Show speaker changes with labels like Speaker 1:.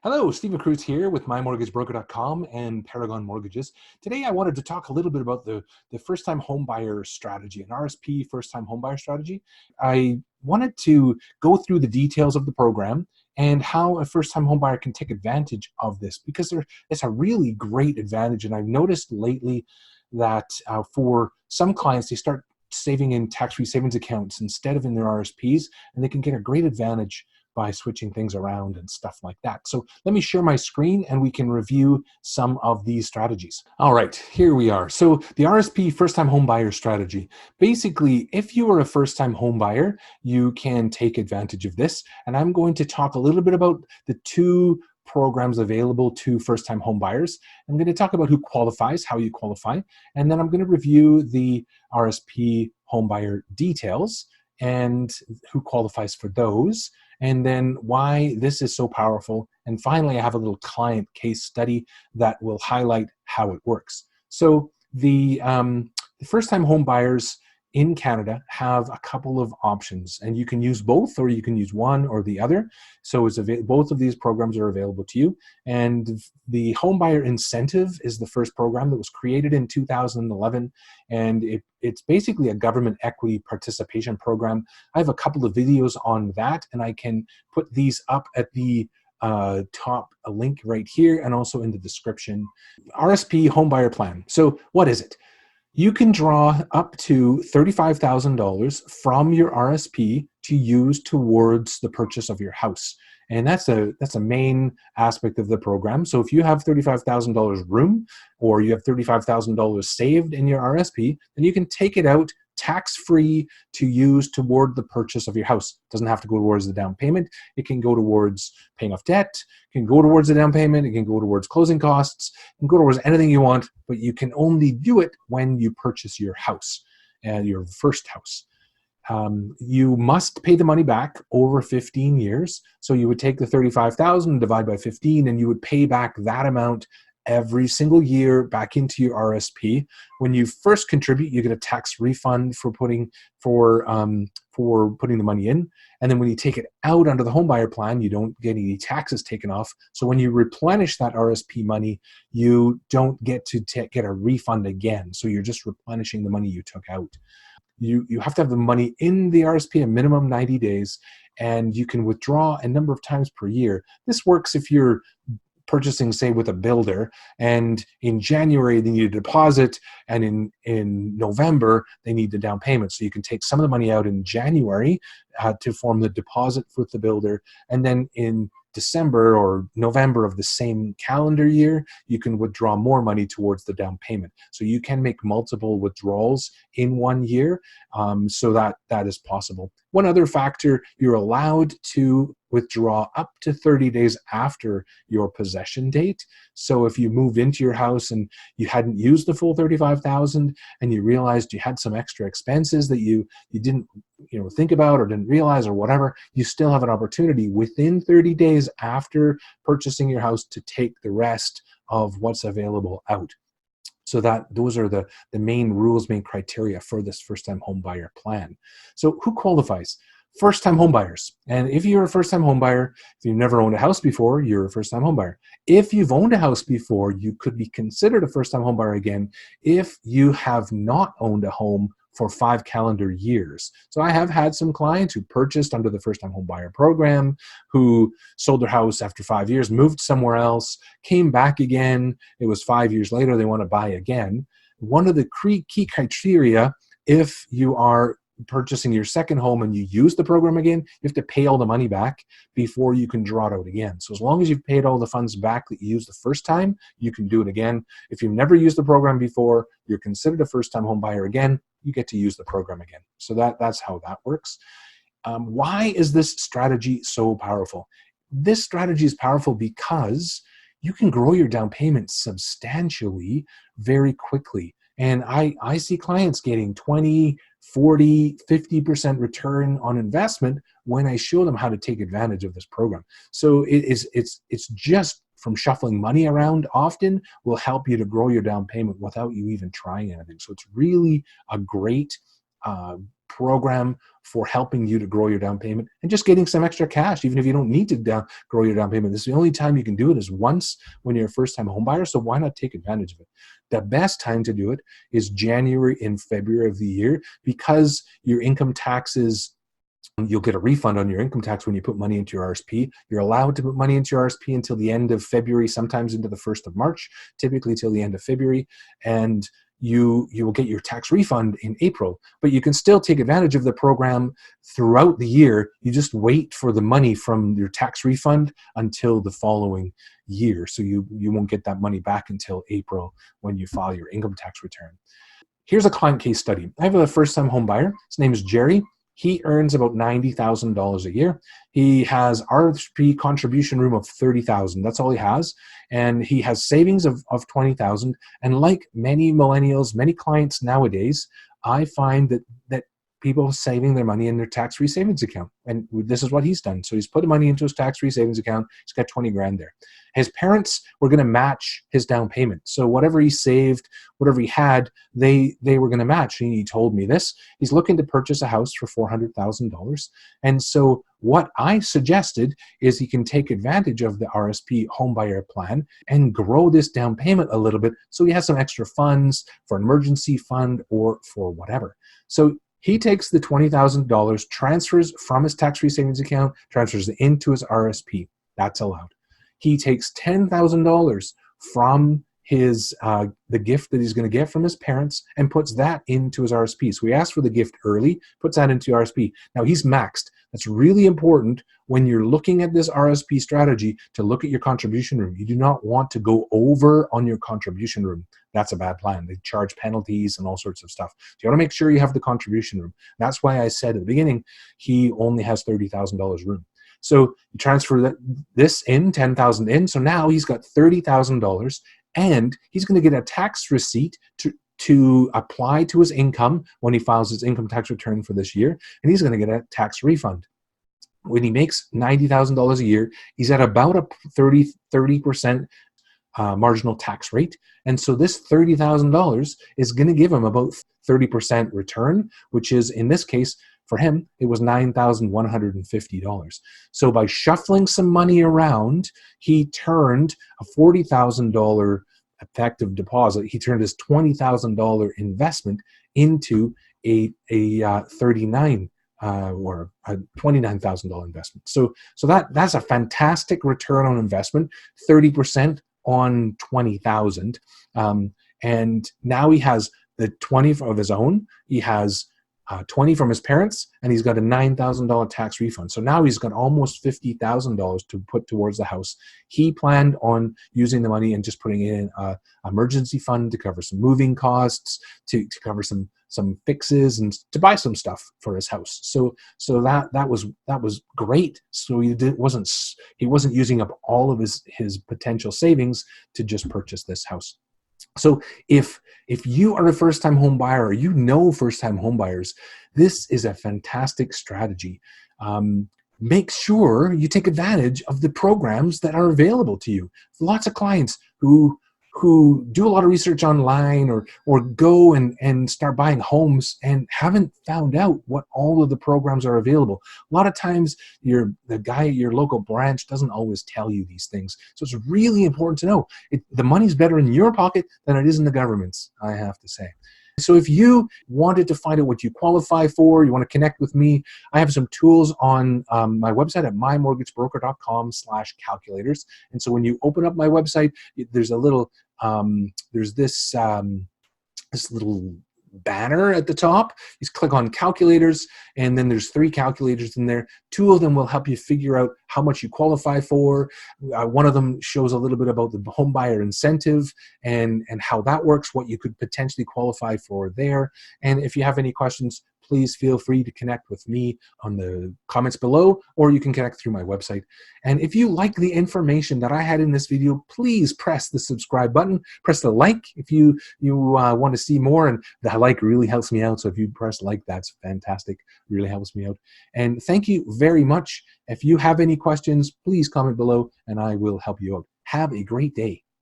Speaker 1: Hello, Stephen Cruz here with MyMortgageBroker.com and Paragon Mortgages. Today I wanted to talk a little bit about the first-time homebuyer strategy, an RSP first-time homebuyer strategy. I wanted to go through the details of the program and how a first-time homebuyer can take advantage of this, because it's a really great advantage. And I've noticed lately that for some clients, they start saving in tax-free savings accounts instead of in their RSPs, and they can get a great advantage by switching things around and stuff like that. So let me share my screen and we can review some of these strategies. All right, here we are. So the RSP first-time home buyer strategy. Basically, if you are a first-time home buyer, you can take advantage of this. And I'm going to talk a little bit about the two programs available to first-time home buyers. I'm going to talk about who qualifies, how you qualify, and then I'm going to review the RSP home buyer details and who qualifies for those, and then why this is so powerful. And finally, I have a little client case study that will highlight how it works. So the first-time home buyers in Canada have a couple of options, and you can use both, or you can use one or the other. So both of these programs are available to you. And the home buyer incentive is the first program that was created in 2011, and it's basically a government equity participation program. I have a couple of videos on that, and I can put these up at the top, a link right here, and also in the description. RSP home buyer plan. So what is it? You can draw up to $35,000 from your RSP to use towards the purchase of your house. And that's a main aspect of the program. So if you have $35,000 room, or you have $35,000 saved in your RSP, then you can take it out tax-free to use toward the purchase of your house. It doesn't have to go towards the down payment. It can go towards paying off debt. It can go towards the down payment. It can go towards closing costs. It can go towards anything you want, but you can only do it when you purchase your house, your first house. You must pay the money back over 15 years. So you would take the $35,000, divide by 15, and you would pay back that amount every single year back into your RSP. When you first contribute, you get a tax refund for putting the money in. And then when you take it out under the homebuyer plan, you don't get any taxes taken off. So when you replenish that RSP money, you don't get to get a refund again. So you're just replenishing the money you took out. You have to have the money in the RSP a minimum 90 days, and you can withdraw a number of times per year. This works if you're purchasing, say, with a builder, and in January they need a deposit, and in November they need the down payment. So you can take some of the money out in January to form the deposit with the builder, and then in December or November of the same calendar year, you can withdraw more money towards the down payment. So you can make multiple withdrawals in 1 year, so that is possible. One other factor, you're allowed to withdraw up to 30 days after your possession date. So if you moved into your house and you hadn't used the full $35,000 and you realized you had some extra expenses that you didn't think about or didn't realize or whatever, you still have an opportunity within 30 days after purchasing your house to take the rest of what's available out. So those are the main rules, main criteria for this first-time home buyer plan. So who qualifies? First-time home buyers. And if you're a first-time home buyer, if you've never owned a house before, you're a first-time home buyer. If you've owned a house before, you could be considered a first-time home buyer again if you have not owned a home for 5 calendar years. So I have had some clients who purchased under the first-time home buyer program, who sold their house after 5 years, moved somewhere else, came back again. It was 5 years later, they want to buy again. One of the key criteria, if you are purchasing your second home and you use the program again, you have to pay all the money back before you can draw it out again. So as long as you've paid all the funds back that you used the first time, you can do it again. If you've never used the program before, you're considered a first-time home buyer again, you get to use the program again. So that's how that works. Why is this strategy so powerful? This strategy is powerful because you can grow your down payment substantially very quickly. And I see clients getting 20, 40, 50% return on investment when I show them how to take advantage of this program. So it's just from shuffling money around often will help you to grow your down payment without you even trying anything. So it's really a great program for helping you to grow your down payment and just getting some extra cash, even if you don't need to grow your down payment. This is the only time you can do it is once when you're a first-time home buyer, so why not take advantage of it? The best time to do it is January and February of the year, because your income taxes, you'll get a refund on your income tax when you put money into your RSP. You're allowed to put money into your RSP until the end of February, sometimes into the 1st of March, typically till the end of February. And you will get your tax refund in April, but you can still take advantage of the program throughout the year. You just wait for the money from your tax refund until the following year. So you won't get that money back until April when you file your income tax return. Here's a client case study. I have a first-time home buyer. His name is Jerry. He earns about $90,000 a year. He has RSP contribution room of $30,000. That's all he has. And he has savings of $20,000. And like many millennials, many clients nowadays, I find that people saving their money in their tax-free savings account. And this is what he's done. So he's put the money into his tax-free savings account. He's got 20 grand there. His parents were going to match his down payment. So whatever he saved, whatever he had, they were going to match. He told me this. He's looking to purchase a house for $400,000. And so what I suggested is he can take advantage of the RSP homebuyer plan and grow this down payment a little bit so he has some extra funds for an emergency fund or for whatever. So he takes the $20,000, transfers from his tax-free savings account, transfers it into his RSP. That's allowed. He takes $10,000 from his the gift that he's going to get from his parents and puts that into his RSP. So he asked for the gift early, puts that into RSP. Now he's maxed. That's really important when you're looking at this RSP strategy to look at your contribution room. You do not want to go over on your contribution room. That's a bad plan. They charge penalties and all sorts of stuff. So you want to make sure you have the contribution room. That's why I said at the beginning, he only has $30,000 room. So you transfer this in, $10,000 in. So now he's got $30,000 and he's going to get a tax receipt to apply to his income when he files his income tax return for this year. And he's going to get a tax refund. When he makes $90,000 a year, he's at about a 30% marginal tax rate. And so this $30,000 is going to give him about 30% return, which is, in this case, for him, it was $9,150. So by shuffling some money around, he turned a $40,000 effective deposit. He turned his $20,000 investment into a $39,000 or a $29,000 investment. So that's a fantastic return on investment, 30% on $20,000. And now he has the 20 of his own. He has 20 from his parents, and he's got a $9,000 tax refund. So now he's got almost $50,000 to put towards the house. He planned on using the money and just putting it in an emergency fund to cover some moving costs, to cover some fixes, and to buy some stuff for his house. So that was great. So he wasn't using up all of his potential savings to just purchase this house. So if you are a first-time home buyer, or you know first-time home buyers, this is a fantastic strategy. Make sure you take advantage of the programs that are available to you. Lots of clients who do a lot of research online or go and start buying homes and haven't found out what all of the programs are available. A lot of times the guy at your local branch doesn't always tell you these things. So it's really important to know. The money's better in your pocket than it is in the government's, I have to say. So if you wanted to find out what you qualify for, you want to connect with me, I have some tools on my website at mymortgagebroker.com/calculators. And so when you open up my website, there's a little, there's this little banner at the top. You just click on calculators, and then there's 3 calculators in there. 2 of them will help you figure out how much you qualify for. One of them shows a little bit about the home buyer incentive and how that works, what you could potentially qualify for there. And if you have any questions, please feel free to connect with me on the comments below, or you can connect through my website. And if you like the information that I had in this video, please press the subscribe button, press the like if you want to see more, and the like really helps me out. So if you press like, that's fantastic, really helps me out. And thank you very much. If you have any questions, please comment below and I will help you out. Have a great day.